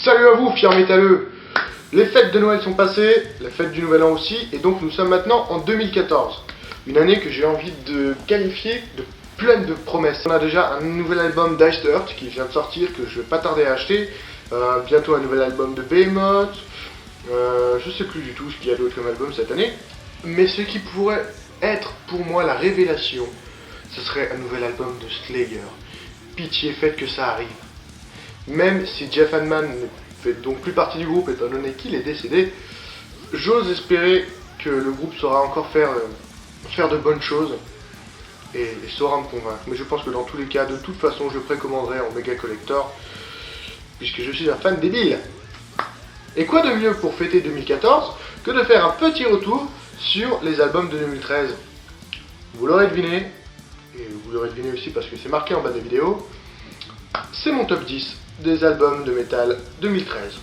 Salut à vous, fiers métalleux. Les fêtes de Noël sont passées, les fêtes du Nouvel An aussi, et donc nous sommes maintenant en 2014. Une année que j'ai envie de qualifier de pleine de promesses. On a déjà un nouvel album d'Iced Earth qui vient de sortir, que je vais pas tarder à acheter. Bientôt un nouvel album de Behemoth. Je sais plus du tout ce qu'il y a d'autre comme album cette année. Mais ce qui pourrait être pour moi la révélation, ce serait un nouvel album de Slayer. Pitié, faites que ça arrive. Même si Jeff Hanneman ne fait donc plus partie du groupe étant donné qu'il est décédé, j'ose espérer que le groupe saura encore faire de bonnes choses et saura me convaincre. Mais je pense que dans tous les cas, de toute façon, je précommanderai en méga collector puisque je suis un fan débile. Et quoi de mieux pour fêter 2014 que de faire un petit retour sur les albums de 2013. Vous l'aurez deviné, et vous l'aurez deviné aussi parce que c'est marqué en bas de la vidéo, c'est mon top 10 des albums de métal 2013.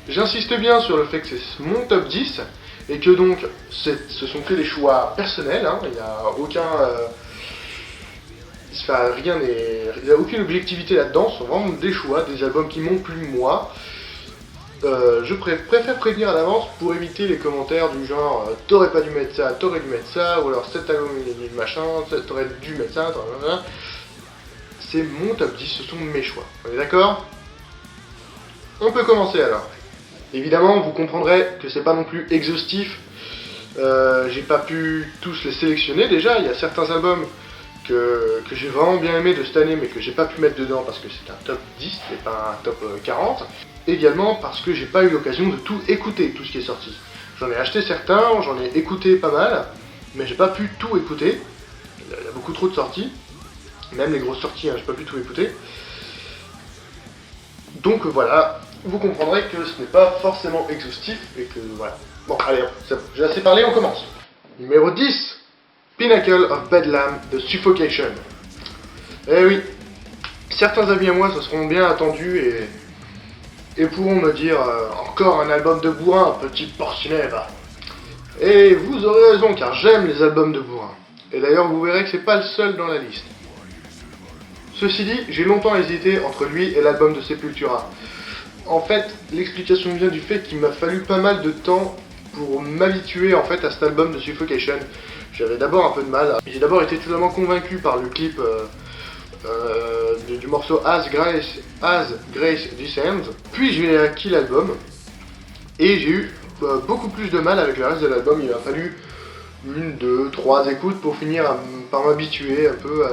J'insiste bien sur le fait que c'est mon top 10 et que donc ce sont que des choix personnels, hein, il n'y a aucun... il n'y a aucune objectivité là-dedans, ce sont vraiment des choix, des albums qui m'ont plu moi. Je préfère prévenir à l'avance pour éviter les commentaires du genre t'aurais pas dû mettre ça, t'aurais dû mettre ça, ou alors cet album il est nul machin, t'aurais dû mettre ça, c'est mon top 10, ce sont mes choix. On est d'accord? On peut commencer alors. Évidemment, vous comprendrez que c'est pas non plus exhaustif. J'ai pas pu tous les sélectionner déjà. Il y a certains albums que j'ai vraiment bien aimé de cette année, mais que j'ai pas pu mettre dedans parce que c'est un top 10 et pas un top 40. Également parce que j'ai pas eu l'occasion de tout écouter, tout ce qui est sorti. J'en ai acheté certains, j'en ai écouté pas mal, mais j'ai pas pu tout écouter. Il y a beaucoup trop de sorties. Même les grosses sorties, hein, j'ai pas pu tout écouter. Donc voilà, vous comprendrez que ce n'est pas forcément exhaustif et que voilà. Bon, allez, hop, j'ai assez parlé, on commence. Numéro 10, Pinnacle of Bedlam de Suffocation. Eh oui, certains amis à moi se seront bien attendus et pourront me dire encore un album de bourrin, petit porcinet, va. Et vous aurez raison, car j'aime les albums de bourrin. Et d'ailleurs, vous verrez que c'est pas le seul dans la liste. Ceci dit, j'ai longtemps hésité entre lui et l'album de Sepultura. En fait, l'explication vient du fait qu'il m'a fallu pas mal de temps pour m'habituer en fait à cet album de Suffocation. J'avais d'abord un peu de mal. J'ai d'abord été totalement convaincu par le clip du morceau As Grace Descends. Puis j'ai acquis l'album et j'ai eu beaucoup plus de mal avec le reste de l'album. Il m'a fallu 1, 2, 3 écoutes pour finir par m'habituer un peu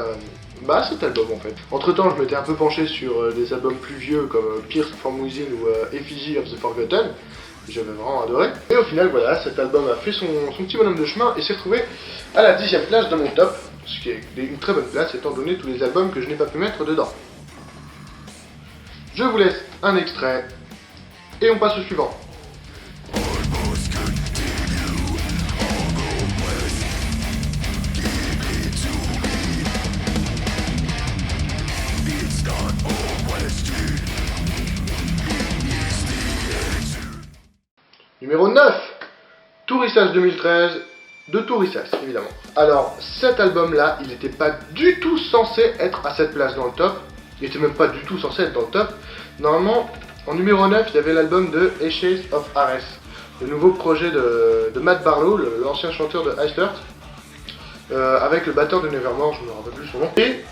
à cet album en fait. Entre temps, je m'étais un peu penché sur des albums plus vieux comme Pierce from Within ou Effigy of the Forgotten. J'avais vraiment adoré. Et au final, voilà, cet album a fait son petit bonhomme de chemin et s'est retrouvé à la 10e place de mon top. Ce qui est une très bonne place étant donné tous les albums que je n'ai pas pu mettre dedans. Je vous laisse un extrait et on passe au suivant. Numéro 9, Tourissas 2013 de Tourissas, évidemment. Alors, cet album-là, il n'était pas du tout censé être à cette place dans le top. Il n'était même pas du tout censé être dans le top. Normalement, en numéro 9, il y avait l'album de Ashes of Ares, le nouveau projet de Matt Barlow, l'ancien chanteur de Iced Earth, avec le batteur de Nevermore, je ne me rappelle plus son nom. Et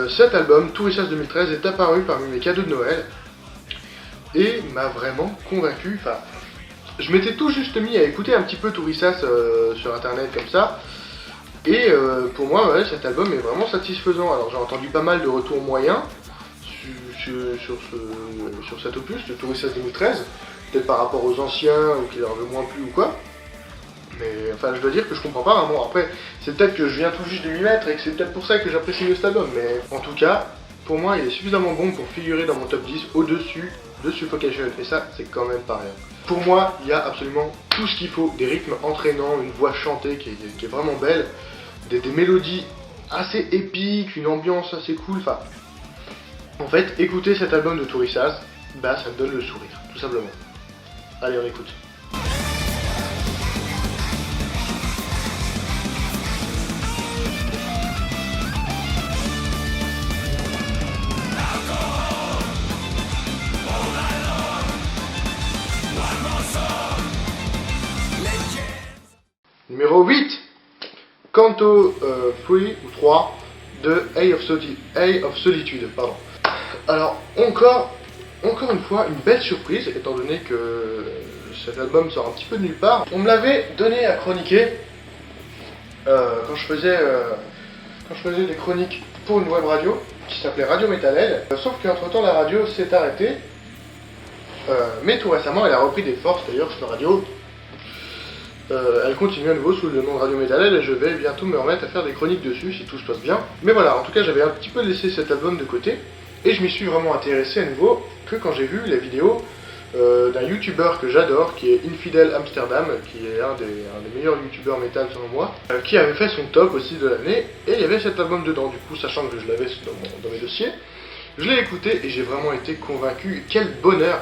cet album, Tourissas 2013, est apparu parmi mes cadeaux de Noël et m'a vraiment convaincu. Enfin, je m'étais tout juste mis à écouter un petit peu Tourissas sur internet comme ça. Et pour moi, ouais, cet album est vraiment satisfaisant. Alors j'ai entendu pas mal de retours moyens sur cet opus de Tourissas 2013. Peut-être par rapport aux anciens ou qu'il leur avait moins plu ou quoi. Mais enfin, je dois dire que je comprends pas vraiment. Après, c'est peut-être que je viens tout juste de m'y mettre et que c'est peut-être pour ça que j'apprécie mieux cet album. Mais en tout cas, pour moi, il est suffisamment bon pour figurer dans mon top 10 au-dessus de Suffocation. Et ça, c'est quand même pas rien. Pour moi, il y a absolument tout ce qu'il faut. Des rythmes entraînants, une voix chantée qui est vraiment belle, des mélodies assez épiques, une ambiance assez cool. Enfin, en fait, écouter cet album de Tourissas, bah ça me donne le sourire, tout simplement. Allez, on écoute. Alcohol, all night long. Canto 3 ou 3 de Eye of Solitude. Pardon. Alors, encore une fois, une belle surprise, étant donné que cet album sort un petit peu de nulle part. On me l'avait donné à chroniquer quand je faisais des chroniques pour une web radio qui s'appelait Radio Metalhead. Sauf qu'entre temps la radio s'est arrêtée, mais tout récemment elle a repris des forces. D'ailleurs cette radio, elle continue à nouveau sous le nom de Radio Metalhead et je vais bientôt me remettre à faire des chroniques dessus si tout se passe bien. Mais voilà, en tout cas j'avais un petit peu laissé cet album de côté et je m'y suis vraiment intéressé à nouveau que quand j'ai vu la vidéo d'un youtubeur que j'adore, qui est Infidel Amsterdam, qui est un des meilleurs youtubeurs métal selon moi, qui avait fait son top aussi de l'année, et il y avait cet album dedans. Du coup, sachant que je l'avais dans mes dossiers, je l'ai écouté et j'ai vraiment été convaincu. Quel bonheur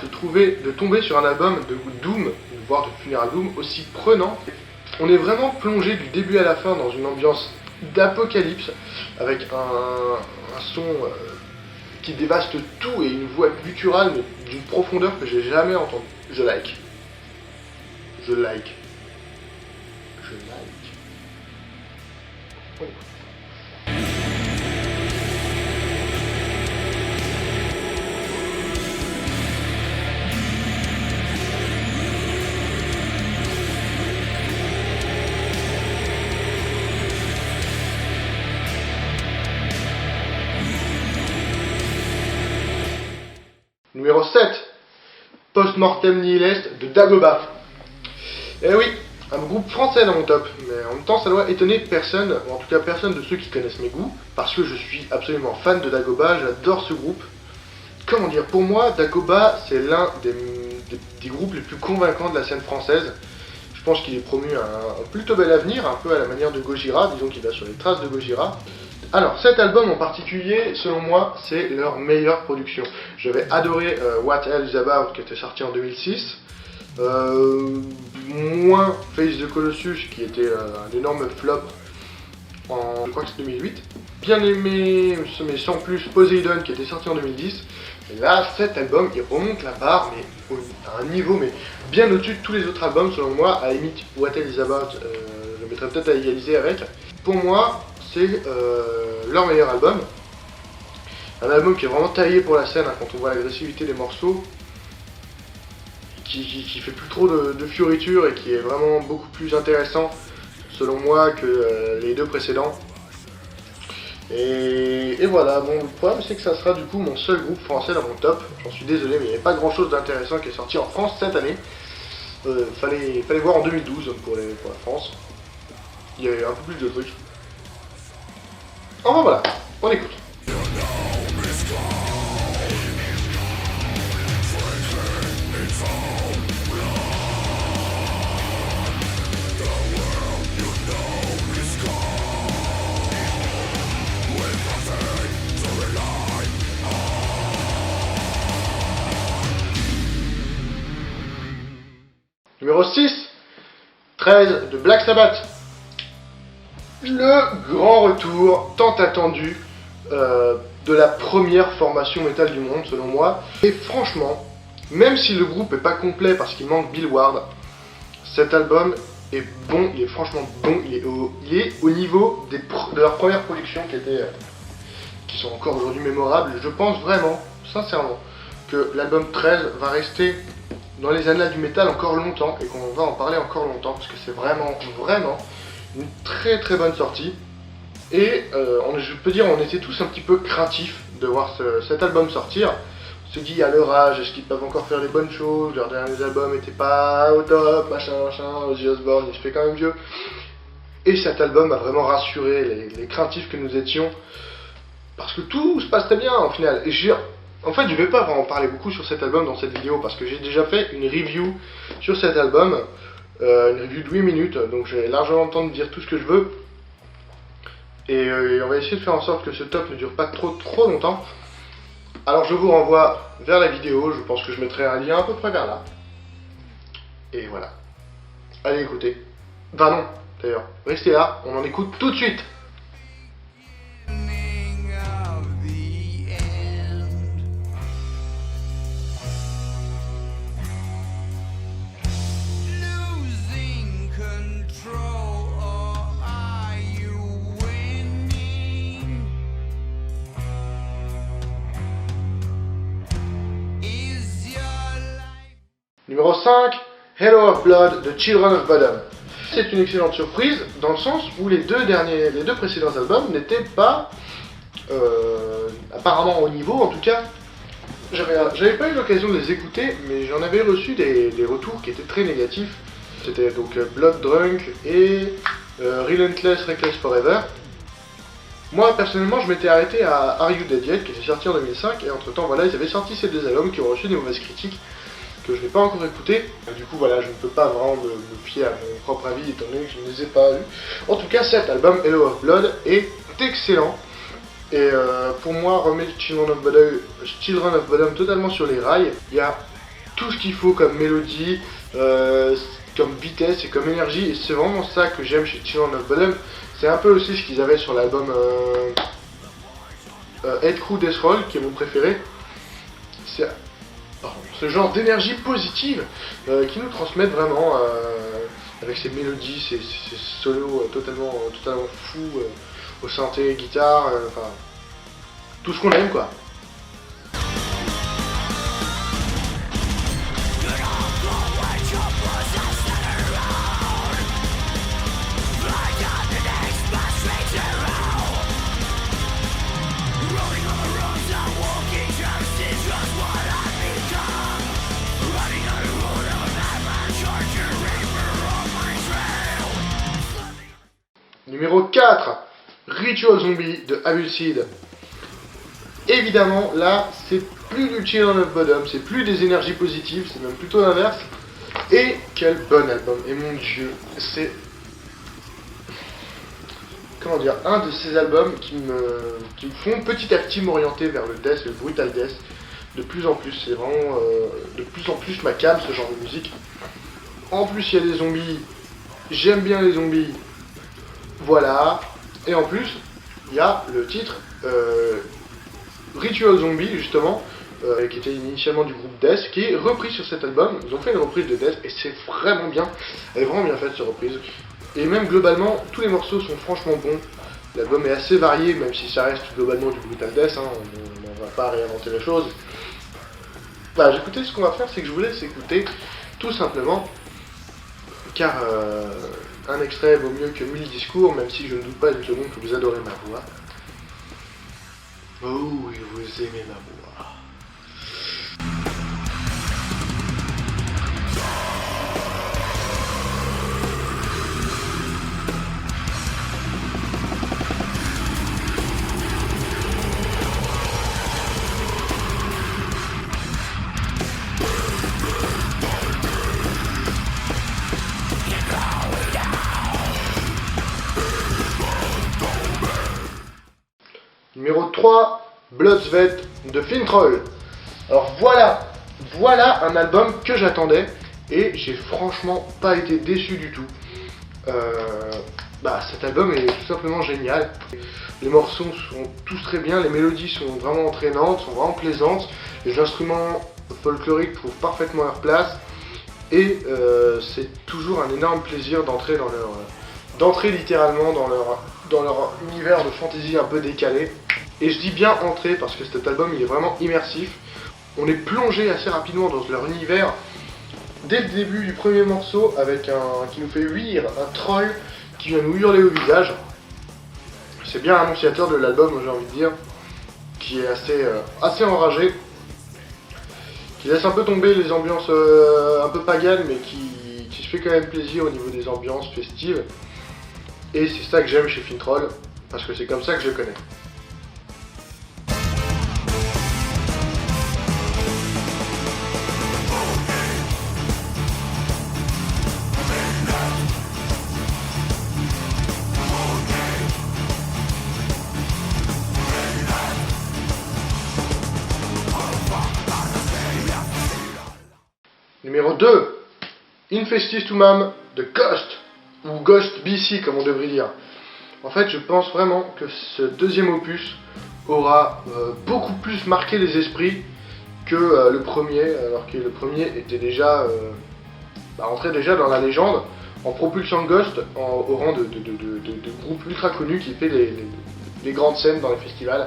de tomber sur un album de Doom, voire de Funeral Doom, aussi prenant. On est vraiment plongé du début à la fin dans une ambiance d'apocalypse, avec un son qui dévaste tout et une voix gutturale mais d'une profondeur que j'ai jamais entendue. Je like. Oh. Numéro 7, Postmortem Nihilest de Dagoba. Eh oui, un groupe français dans mon top, mais en même temps ça doit étonner personne, ou en tout cas personne de ceux qui connaissent mes goûts, parce que je suis absolument fan de Dagoba, j'adore ce groupe. Comment dire, pour moi, Dagoba c'est l'un des groupes les plus convaincants de la scène française. Je pense qu'il est promu à un plutôt bel avenir, un peu à la manière de Gojira, disons qu'il va sur les traces de Gojira. Alors, cet album en particulier, selon moi, c'est leur meilleure production. J'avais adoré What Hell Is About, qui était sorti en 2006. Moins Face the Colossus, qui était un énorme flop en, je crois que c'est 2008. Bien aimé, mais sans plus, Poseidon, qui était sorti en 2010. Et là, cet album, il remonte la barre, mais à un niveau mais bien au-dessus de tous les autres albums, selon moi. À la limite, What Hell Is About, je le mettrais peut-être à égaliser avec. Pour moi, c'est leur meilleur album. Un album qui est vraiment taillé pour la scène, hein, quand on voit l'agressivité des morceaux, qui fait plus trop de fioritures et qui est vraiment beaucoup plus intéressant, selon moi, que les deux précédents. Et voilà, bon, le problème c'est que ça sera du coup mon seul groupe français dans mon top. J'en suis désolé, mais il n'y avait pas grand chose d'intéressant qui est sorti en France cette année. Fallait voir en 2012 pour la France. Il y avait un peu plus de trucs. Enfin voilà, on écoute. Numéro 6, 13 de Black Sabbath. Le grand retour tant attendu de la première formation métal du monde selon moi. Et franchement, même si le groupe n'est pas complet parce qu'il manque Bill Ward, cet album est bon, il est franchement bon, il est au niveau de leur première production qui sont encore aujourd'hui mémorables. Je pense vraiment, sincèrement, que l'album 13 va rester dans les annales du métal encore longtemps et qu'on va en parler encore longtemps parce que c'est vraiment une très très bonne sortie. Et je peux dire, on était tous un petit peu craintifs de voir cet album sortir. On se dit à leur âge, est-ce qu'ils peuvent encore faire les bonnes choses, leurs derniers albums n'étaient pas au top, machin, Ozzy Osbourne, il se fait quand même vieux. Et cet album a vraiment rassuré les craintifs que nous étions, parce que tout se passe très bien au final. Et en fait, je vais pas vraiment parler beaucoup sur cet album dans cette vidéo, parce que j'ai déjà fait une review sur cet album, une review de 8 minutes, donc j'ai largement le temps de dire tout ce que je veux. Et on va essayer de faire en sorte que ce top ne dure pas trop longtemps. Alors je vous renvoie vers la vidéo, je pense que je mettrai un lien à peu près vers là. Et voilà. Allez écoutez. Enfin non, d'ailleurs. Restez là, on en écoute tout de suite. Losing control. Numéro 5, Halo of Blood de Children of Bodom. C'est une excellente surprise dans le sens où les deux précédents albums n'étaient pas apparemment au niveau. En tout cas, j'avais pas eu l'occasion de les écouter, mais j'en avais reçu des retours qui étaient très négatifs. C'était donc Blood Drunk et Relentless Reckless Forever. Moi personnellement, je m'étais arrêté à Are You Dead Yet qui était sorti en 2005, et entre temps voilà, ils avaient sorti ces deux albums qui ont reçu des mauvaises critiques que je n'ai pas encore écouté. Du coup voilà, je ne peux pas vraiment me fier à mon propre avis étant donné que je ne les ai pas eus. En tout cas, cet album Halo of Blood est excellent et pour moi remet Children of Bodom totalement sur les rails. Il y a tout ce qu'il faut comme mélodie, comme vitesse et comme énergie, et c'est vraiment ça que j'aime chez Children of Bodom. C'est un peu aussi ce qu'ils avaient sur l'album Head Crew Death Roll, qui est mon préféré. C'est ce genre d'énergie positive qui nous transmettent vraiment avec ces mélodies, ces solos totalement fous au synthé, guitare, enfin tout ce qu'on aime quoi. Numéro 4, Ritual Zombie de Avulcid. Évidemment, là, c'est plus du Children of Bodom, c'est plus des énergies positives, c'est même plutôt l'inverse. Et quel bon album, et mon dieu, c'est... Comment dire, un de ces albums qui me font petit à petit m'orienter vers le death, le brutal death, de plus en plus. C'est vraiment de plus en plus ma came, ce genre de musique. En plus, il y a des zombies, j'aime bien les zombies. Voilà, et en plus, il y a le titre Ritual Zombie, justement, qui était initialement du groupe Death, qui est repris sur cet album. Ils ont fait une reprise de Death, et c'est vraiment bien. Elle est vraiment bien faite, cette reprise. Et même globalement, tous les morceaux sont franchement bons. L'album est assez varié, même si ça reste globalement du brutal death, hein, on ne va pas réinventer les choses. Bah, écoutez, ce qu'on va faire, c'est que je vous laisse écouter, tout simplement, car... un extrait vaut mieux que 1000 discours, même si je ne doute pas une seconde que vous adorez ma voix. Oh oui, vous aimez ma voix. Numéro 3, Bloodsweat de Finntroll. Alors voilà un album que j'attendais et j'ai franchement pas été déçu du tout. Cet album est tout simplement génial. Les morceaux sont tous très bien, les mélodies sont vraiment entraînantes, sont vraiment plaisantes. Les instruments folkloriques trouvent parfaitement leur place et c'est toujours un énorme plaisir d'entrer littéralement dans leur univers de fantasy un peu décalé. Et je dis bien entrer parce que cet album il est vraiment immersif. On est plongé assez rapidement dans leur univers dès le début du premier morceau avec qui nous fait huir un troll qui vient nous hurler au visage. C'est bien annonciateur de l'album, j'ai envie de dire, qui est assez enragé, qui laisse un peu tomber les ambiances un peu paganes, mais qui se fait quand même plaisir au niveau des ambiances festives. Et c'est ça que j'aime chez Finntroll, parce que c'est comme ça que je le connais. Numéro 2, Infestis Tumam de Ghost, ou Ghost BC comme on devrait dire. En fait, je pense vraiment que ce deuxième opus aura beaucoup plus marqué les esprits que le premier, alors que le premier était déjà entrait déjà dans la légende en propulsant Ghost au rang de groupe ultra connu qui fait les grandes scènes dans les festivals,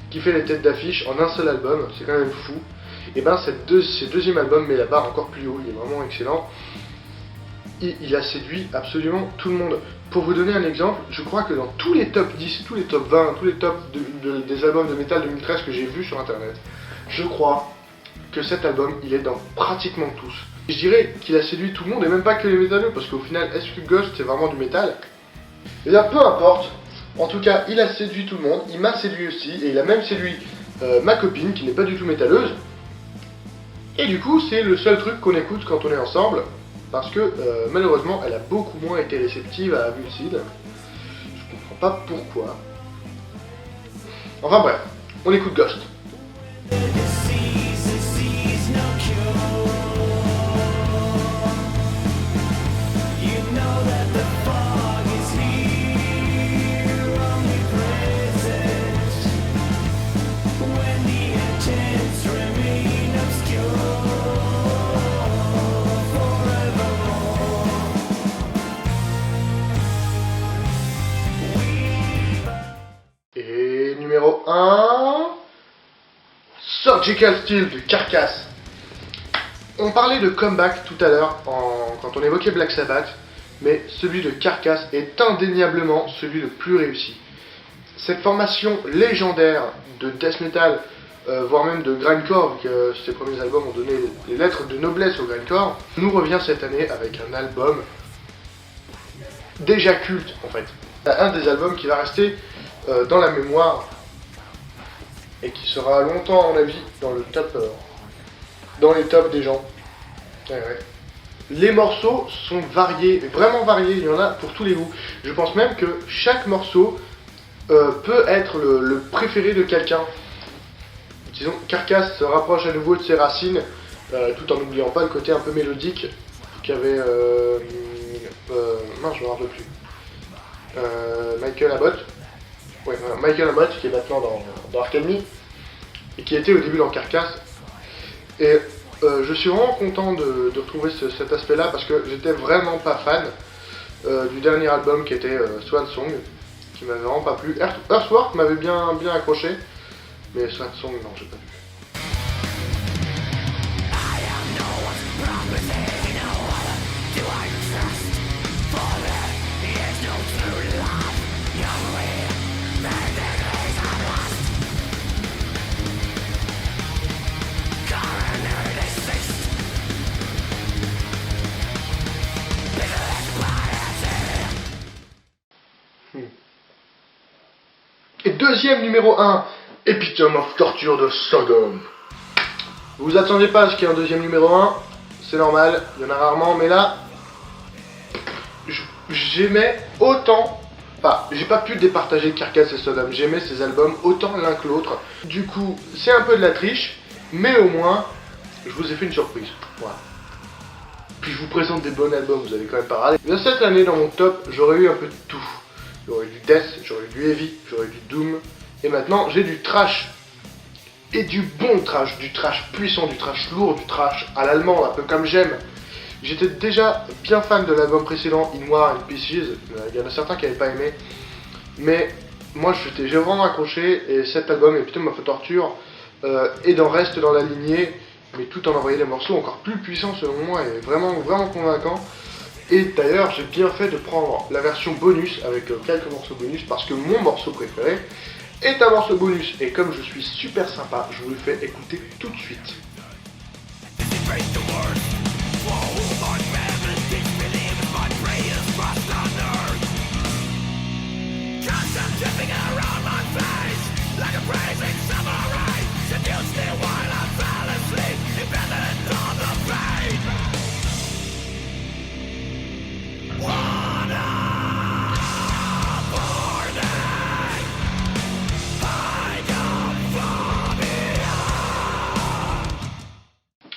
qui fait les têtes d'affiche en un seul album. C'est quand même fou. Et ben ce deuxième album met la barre encore plus haut, il est vraiment excellent. Il a séduit absolument tout le monde. Pour vous donner un exemple, je crois que dans tous les top 10, tous les top 20, tous les tops des albums de métal 2013 que j'ai vus sur internet, je crois que cet album, il est dans pratiquement tous. Je dirais qu'il a séduit tout le monde, et même pas que les métalleux, parce qu'au final, est-ce que Ghost, c'est vraiment du métal? Et bien, peu importe. En tout cas, il a séduit tout le monde, il m'a séduit aussi, et il a même séduit ma copine, qui n'est pas du tout métalleuse. Et du coup, c'est le seul truc qu'on écoute quand on est ensemble, parce que malheureusement, elle a beaucoup moins été réceptive à Avulcide. Je comprends pas pourquoi. Enfin bref, on écoute Ghost. Et numéro 1, Surgical Steel de Carcass. On parlait de comeback tout à l'heure quand on évoquait Black Sabbath, mais celui de Carcass est indéniablement celui le plus réussi. Cette formation légendaire de death metal, voire même de grindcore, vu que ses premiers albums ont donné les lettres de noblesse au grindcore, nous revient cette année avec un album déjà culte en fait. Un des albums qui va rester dans la mémoire et qui sera longtemps, à mon avis, dans les tops des gens. Ouais, ouais. Les morceaux sont variés, vraiment variés, il y en a pour tous les goûts. Je pense même que chaque morceau peut être le préféré de quelqu'un. Disons, Carcass se rapproche à nouveau de ses racines, tout en n'oubliant pas le côté un peu mélodique qu'avait... mince, je me rappelle plus. Michael Abbott. Ouais, Michael Abbott, qui est maintenant dans Ark Enemy, et qui était au début dans Carcass. Et je suis vraiment content de retrouver cet aspect-là, parce que j'étais vraiment pas fan du dernier album qui était Swan Song, qui m'avait vraiment pas plu. Earthwork m'avait bien accroché, mais Swan Song, non, j'ai pas vu. Et deuxième numéro 1, Epitome of Torture de Sodom. Vous vous attendiez pas à ce qu'il y ait un deuxième numéro 1, c'est normal, il y en a rarement, mais là, j'aimais autant, enfin, j'ai pas pu départager Carcass et Sodom, j'aimais ces albums autant l'un que l'autre. Du coup, c'est un peu de la triche, mais au moins, je vous ai fait une surprise, voilà. Puis je vous présente des bons albums, vous avez quand même pas raté. Mais cette année, dans mon top, j'aurais eu un peu de tout. J'aurais eu du death, j'aurais eu du heavy, j'aurais eu du doom, et maintenant j'ai du trash. Et du bon trash, du trash puissant, du trash lourd, du trash à l'allemand, un peu comme j'aime. J'étais déjà bien fan de l'album précédent, In War and Pieces, il y en a certains qui n'avaient pas aimé, mais moi j'ai vraiment accroché, et cet album, Epitome of Torture, reste dans la lignée, mais tout en envoyant des morceaux encore plus puissants selon moi, et vraiment convaincant. Et d'ailleurs, j'ai bien fait de prendre la version bonus avec quelques morceaux bonus, parce que mon morceau préféré est un morceau bonus. Et comme je suis super sympa, je vous le fais écouter tout de suite.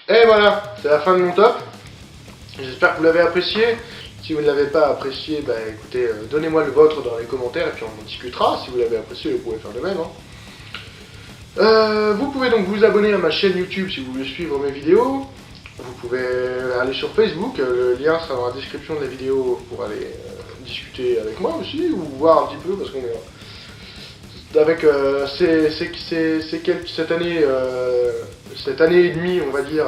Et voilà, c'est la fin de mon top. J'espère que vous l'avez apprécié. Si vous ne l'avez pas apprécié, bah écoutez, donnez-moi le vôtre dans les commentaires et puis on en discutera. Si vous l'avez apprécié, vous pouvez faire de même. Vous pouvez donc vous abonner à ma chaîne YouTube si vous voulez suivre mes vidéos. Vous pouvez aller sur Facebook, le lien sera dans la description de la vidéo pour aller discuter avec moi aussi, ou voir un petit peu, parce qu'on est avec cette année et demie, on va dire,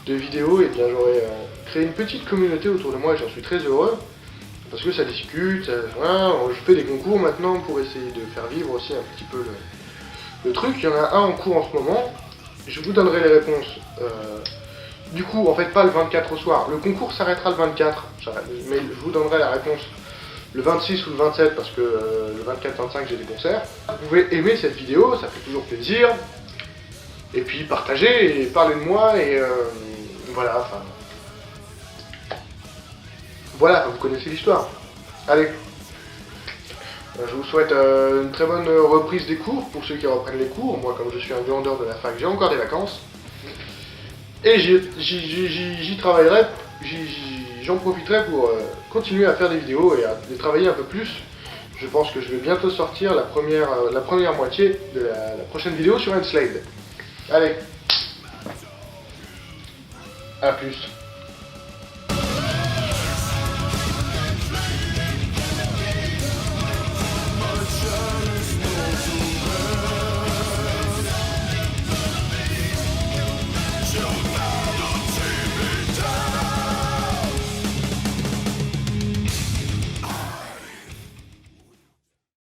de vidéos, et bien j'aurais créé une petite communauté autour de moi et j'en suis très heureux. Parce que ça discute, voilà, je fais des concours maintenant pour essayer de faire vivre aussi un petit peu le truc. Il y en a un en cours en ce moment, je vous donnerai les réponses. Du coup, en fait, pas le 24 au soir, le concours s'arrêtera le 24, mais je vous donnerai la réponse le 26 ou le 27 parce que le 24-25 j'ai des concerts. Vous pouvez aimer cette vidéo, ça fait toujours plaisir. Et puis partager et parler de moi et voilà, enfin... Voilà, vous connaissez l'histoire. Allez, je vous souhaite une très bonne reprise des cours pour ceux qui reprennent les cours. Moi, comme je suis un glandeur de la fac, j'ai encore des vacances. Et j'y travaillerai, j'en profiterai pour continuer à faire des vidéos et à les travailler un peu plus. Je pense que je vais bientôt sortir la première moitié de la prochaine vidéo sur Enslade. Allez, à plus.